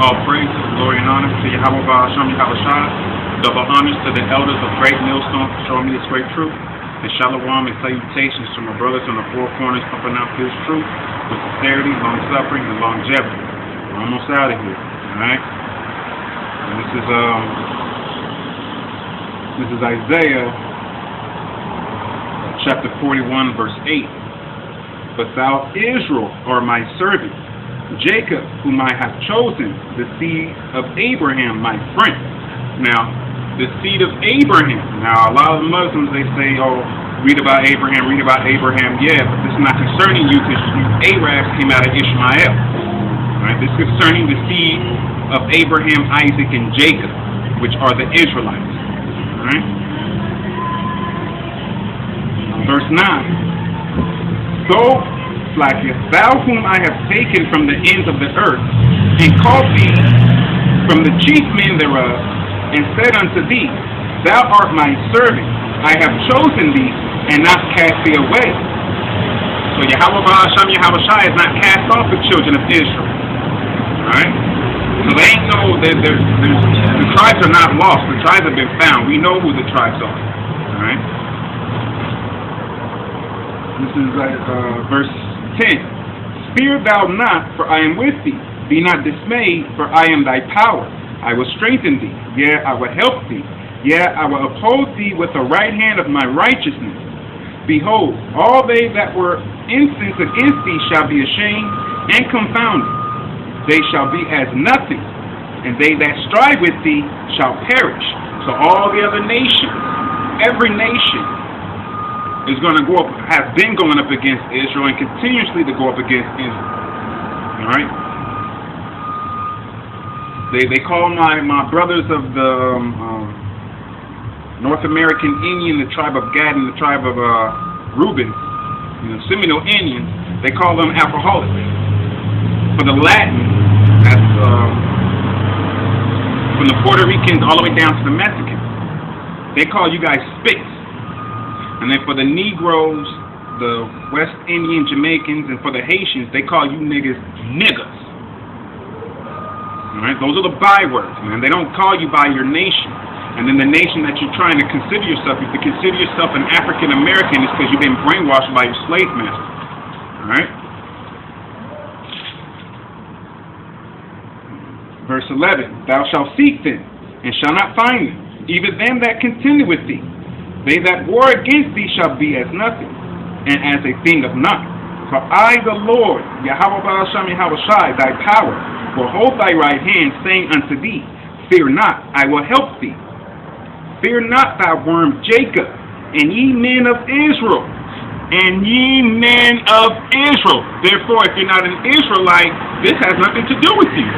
All praise, glory, and honor to Yahweh Ba'asham Yahushua. Double honors to the elders of Great Millstone for showing me this great truth. And shalom and salutations to my brothers on the four corners pumping out this truth with sincerity, long-suffering, and longevity. We're almost out of here, alright? And this is Isaiah chapter 41, verse 8. But thou, Israel, art my servant, Jacob, whom I have chosen, the seed of Abraham, my friend. Now, the seed of Abraham. Now, a lot of Muslims, they say, oh, read about Abraham. Yeah, but this is not concerning you because you Arabs came out of Ishmael. Right? This is concerning the seed of Abraham, Isaac, and Jacob, which are the Israelites. All right? Verse 9. So, thou whom I have taken from the ends of the earth, and called thee from the chief men thereof, and said unto thee, Thou art my servant, I have chosen thee, and not cast thee away. So Yahweh Ba'asham Yahushua is not cast off the children of Israel. Alright? So they ain't know that the tribes are not lost, the tribes have been found. We know who the tribes are. Alright? This is verse 10. Fear thou not, for I am with thee. Be not dismayed, for I am thy power. I will strengthen thee. Yea, I will help thee. Yea, I will uphold thee with the right hand of my righteousness. Behold, all they that were incensed against thee shall be ashamed and confounded. They shall be as nothing, and they that strive with thee shall perish. So all the other nations, every nation, is going to go up, have been going up against Israel and continuously to go up against Israel. Alright? They call my brothers of the North American Indian, the tribe of Gad and the tribe of Reuben, Seminole Indians, they call them alcoholics. For the Latin, that's from the Puerto Ricans all the way down to the Mexicans, they call you guys spits. And then for the Negroes, the West Indian Jamaicans, and for the Haitians, they call you niggas niggas. Alright, those are the bywords, man. They don't call you by your nation. And then the nation that you're trying to consider yourself, if you consider yourself an African American, it's because you've been brainwashed by your slave master. Alright? Verse 11. Thou shalt seek them, and shalt not find them, even them that contend with thee. They that war against thee shall be as nothing, and as a thing of naught. For I, the Lord, Yahweh Ba'asham Yahushua, thy power, will hold thy right hand, saying unto thee, Fear not, I will help thee. Fear not, thou worm Jacob, and ye men of Israel. And ye men of Israel. Therefore, if you're not an Israelite, this has nothing to do with you.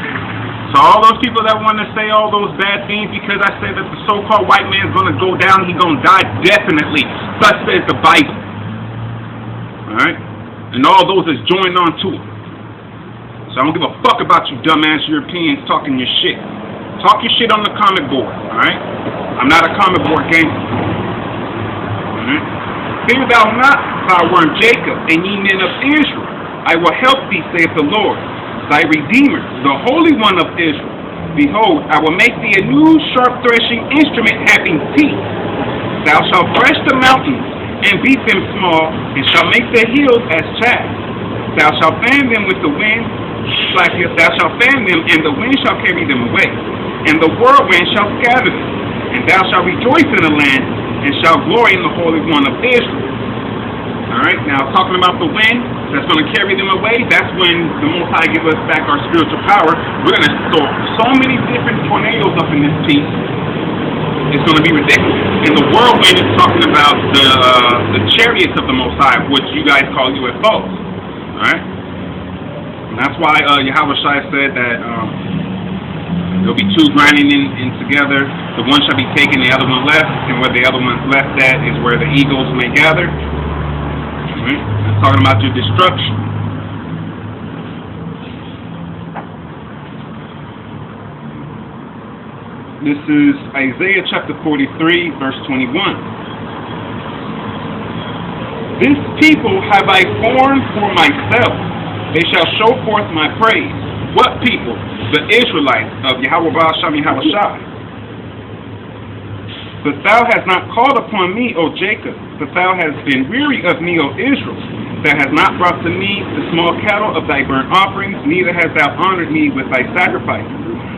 So all those people that want to say all those bad things because I said that the so-called white man's going to go down, he's going to die definitely. Thus says the Bible. Alright? And all those is joined on to it. So I don't give a fuck about you dumbass Europeans talking your shit. Talk your shit on the comic board. Alright? I'm not a comic board gangster. Alright? Fear thou not, thou worm Jacob, and ye men of Israel. I will help thee, saith the Lord, thy Redeemer, the Holy One of Israel. Behold, I will make thee a new sharp threshing instrument having teeth. Thou shalt thresh the mountains, and beat them small, and shalt make the hills as chaff. Thou shalt fan them with the wind, thou shalt fan them, and the wind shall carry them away, and the whirlwind shall scatter them. And thou shalt rejoice in the land, and shalt glory in the Holy One of Israel. Alright, now talking about the wind that's going to carry them away, that's when the Most High give us back our spiritual power. We're going to throw so many different tornadoes up in this piece, it's going to be ridiculous. And the whirlwind is talking about the chariots of the Most High, which you guys call UFOs. Alright? And that's why Yahushua said that there'll be two grinding in together. The one shall be taken, the other one left, and where the other one's left at is where the eagles may gather. It's talking about your destruction. This is Isaiah chapter 43, verse 21. This people have I formed for myself. They shall show forth my praise. What people? The Israelites of Yahweh Baal Shem Yahweh Shai. But thou hast not called upon me, O Jacob, but thou hast been weary of me, O Israel. Thou hast not brought to me the small cattle of thy burnt offerings, neither hast thou honored me with thy sacrifices.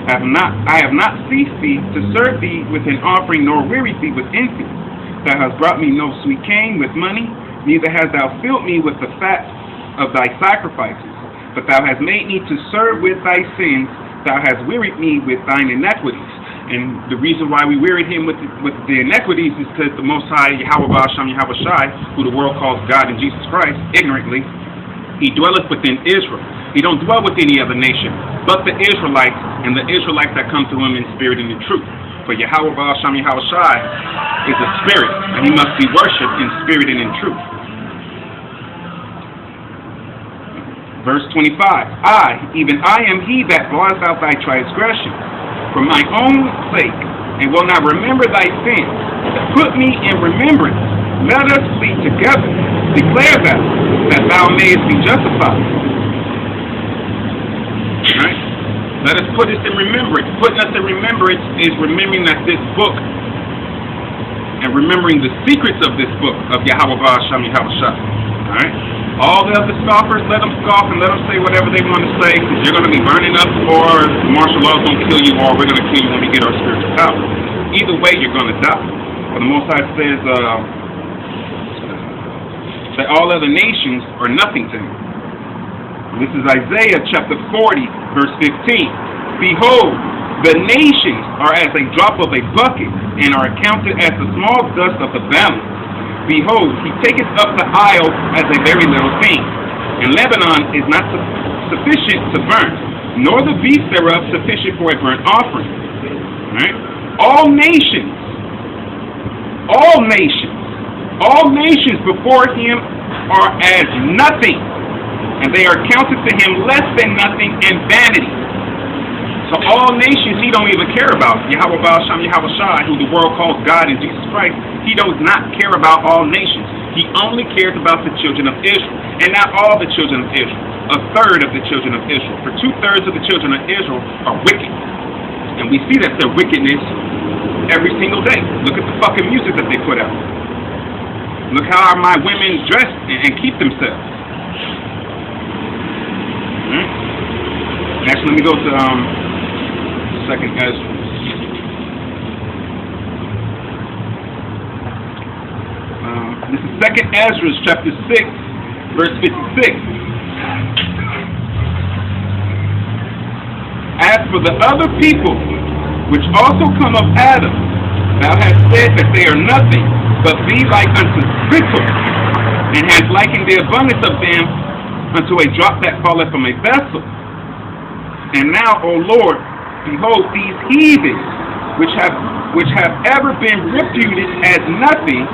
I have not ceased thee to serve thee with an offering, nor wearied thee with incense. Thou hast brought me no sweet cane with money, neither hast thou filled me with the fat of thy sacrifices. But thou hast made me to serve with thy sins, thou hast wearied me with thine iniquities. And the reason why we wearied him with the iniquities is because the Most High, Yahweh Baal Shem Yahweh Shai, who the world calls God and Jesus Christ, ignorantly, he dwelleth within Israel. He don't dwell with any other nation, but the Israelites, and the Israelites that come to him in spirit and in truth. For Yahweh Baal Shem Yahweh Shai is a spirit, and he must be worshipped in spirit and in truth. Verse 25, even I am he that blots out thy transgressions for my own sake, and will not remember thy sins. Put me in remembrance. Let us plead together. Declare that thou mayest be justified. Right? Let us put us in remembrance. Putting us in remembrance is remembering that this book, and remembering the secrets of this book of Yahweh Baal Shem Yahweh Shai. Alright? All the other scoffers, let them scoff and let them say whatever they want to say, because you're going to be burning up, or martial law is going to kill you, or we're going to kill you when we get our spiritual power. Either way, you're going to die. But the Most High says that all other nations are nothing to him. This is Isaiah chapter 40, verse 15. Behold, the nations are as a drop of a bucket, and are accounted as the small dust of the balance. Behold, he taketh up the isle as a very little thing, and Lebanon is not sufficient to burn, nor the beast thereof sufficient for a burnt offering. Right? All nations before him are as nothing, and they are counted to him less than nothing and vanity. So all nations he don't even care about. Yahweh Baal Shem Yahweh Shai, who the world calls God and Jesus Christ, he does not care about all nations. He only cares about the children of Israel, and not all the children of Israel. A third of the children of Israel. For 2/3 of the children of Israel are wicked. And we see that their wickedness every single day. Look at the fucking music that they put out. Look how my women dress and keep themselves. Right? Actually, let me go to Second Ezra. This is Second Ezra, chapter 6, verse 56. As for the other people, which also come of Adam, thou hast said that they are nothing, but be like unto spittle, and hast likened the abundance of them unto a drop that falleth from a vessel. And now, O Lord, behold, these heathens, which have ever been reputed as nothing,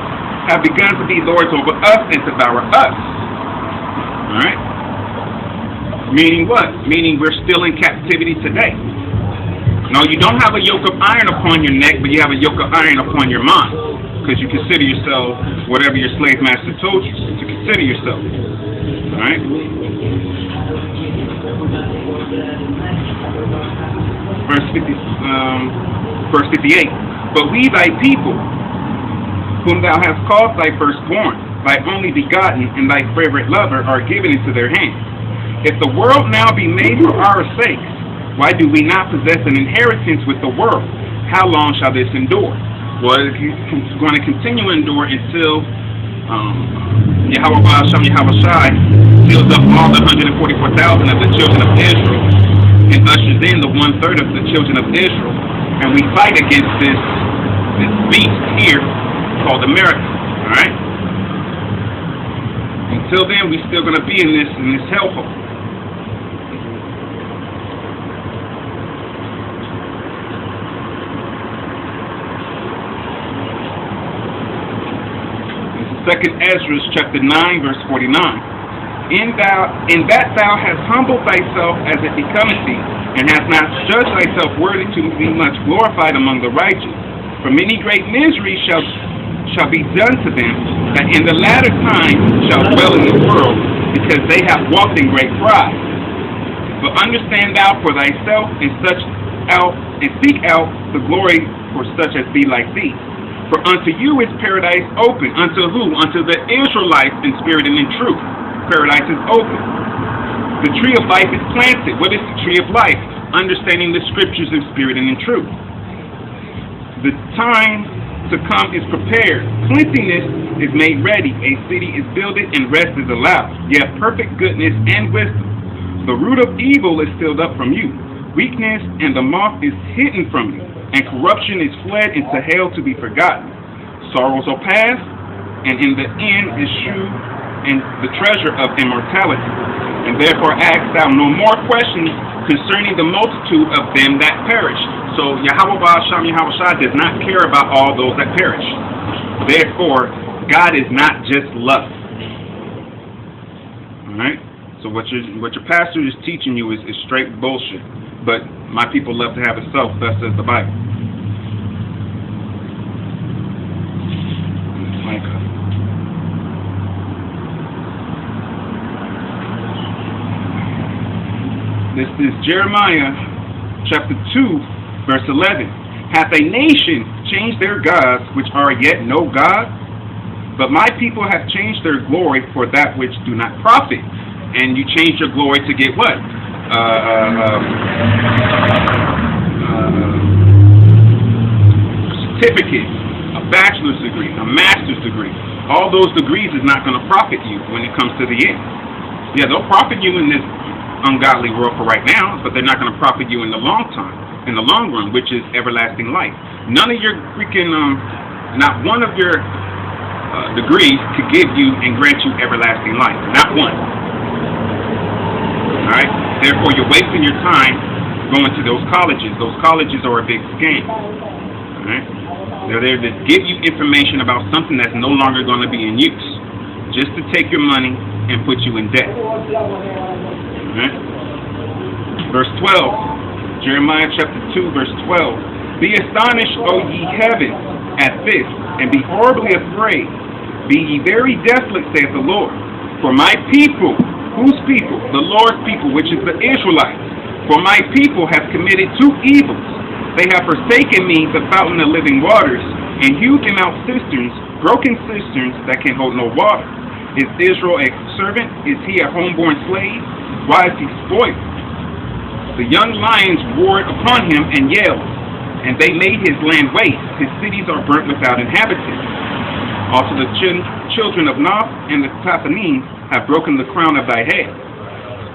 have begun to be lords over us and devour us. Alright? Meaning what? Meaning we're still in captivity today. No, you don't have a yoke of iron upon your neck, but you have a yoke of iron upon your mind. Because you consider yourself whatever your slave master told you to consider yourself. Alright? Verse 58. But we thy people, whom thou hast called thy firstborn, thy only begotten, and thy favorite lover, are given into their hands. If the world now be made for our sakes, why do we not possess an inheritance with the world? How long shall this endure? Well, it's going to continue to endure until Yahweh Baal Shem Yahweh Shai seals up all the 144,000 of the children of Israel and ushers in the 1/3 of the children of Israel, and we fight against this beast here called America. Alright? Until then, we're still going to be in this hellhole. This is 2nd Ezra chapter 9, verse 49. In that thou hast humbled thyself as it becometh thee, and hast not judged thyself worthy to be much glorified among the righteous. For many great miseries shall be done to them, that in the latter time shall dwell in the world, because they have walked in great pride. But understand thou for thyself and seek out the glory for such as be like thee. For unto you is paradise open. Unto who? Unto the Israelites in spirit and in truth. Paradise is open. The tree of life is planted. What is the tree of life? Understanding the scriptures in spirit and in truth. The time to come is prepared. Plentiness is made ready. A city is builded and rest is allowed. Yet perfect goodness and wisdom. The root of evil is filled up from you. Weakness and the moth is hidden from you. And corruption is fled into hell to be forgotten. Sorrows are past, and in the end is shew and the treasure of immortality. And therefore ask thou no more questions concerning the multitude of them that perish. So Yahweh Ba'asham Yahweh Shai does not care about all those that perish. Therefore, God is not just love. Alright? So what your pastor is teaching you is straight bullshit. But my people love to have it so, thus says the Bible. This is Jeremiah chapter 2, verse 11. Hath a nation changed their gods, which are yet no God? But my people have changed their glory for that which do not profit. And you change your glory to get what? Certificate, a bachelor's degree, a master's degree. All those degrees is not going to profit you when it comes to the end. Yeah, they'll profit you in this ungodly world for right now, but they're not going to profit you in the long time, in the long run, which is everlasting life. None of your freaking, not one of your degrees could give you and grant you everlasting life. Not one. Alright? Therefore, you're wasting your time going to those colleges. Those colleges are a big scam. Alright? They're there to give you information about something that's no longer going to be in use, just to take your money and put you in debt. Alright? Verse 12, Jeremiah chapter 2, verse 12. Be astonished, O ye heavens, at this, and be horribly afraid. Be ye very desolate, saith the Lord. For my people, whose people? The Lord's people, which is the Israelites. For my people have committed two evils. They have forsaken me, the fountain of living waters, and hewed them out cisterns, broken cisterns that can hold no water. Is Israel a servant? Is he a homeborn slave? Why is he spoiled? The young lions roared upon him and yelled, and they made his land waste. His cities are burnt without inhabitants. Also the children of Nob and the Tathanim have broken the crown of thy head.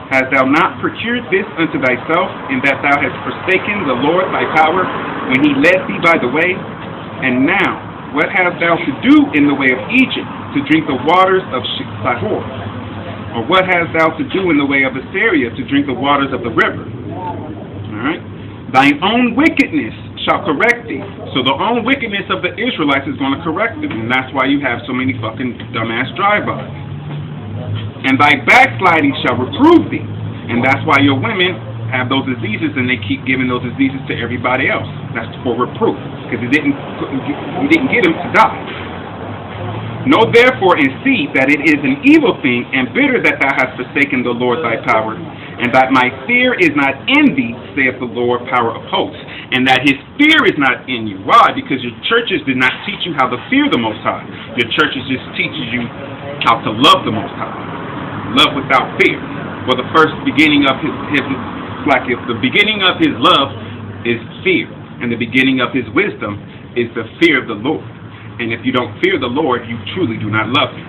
Hast thou not procured this unto thyself, in that thou hast forsaken the Lord thy power, when he led thee by the way? And now, what hast thou to do in the way of Egypt, to drink the waters of Sihor? Or what hast thou to do in the way of Assyria, to drink the waters of the river? Alright? Thine own wickedness shall correct thee. So the own wickedness of the Israelites is going to correct them. And that's why you have so many fucking dumbass drive-bys. And thy backsliding shall reprove thee. And that's why your women have those diseases, and they keep giving those diseases to everybody else. That's for reproof. Because we didn't get them to die. Know therefore and see that it is an evil thing and bitter that thou hast forsaken the Lord thy power, and that my fear is not in thee, saith the Lord, power of hosts, and that his fear is not in you. Why? Because your churches did not teach you how to fear the Most High. Your churches just teaches you how to love the Most High. Love without fear. Well, the first beginning of his like if the beginning of his love is fear, and the beginning of his wisdom is the fear of the Lord. And if you don't fear the Lord, you truly do not love him.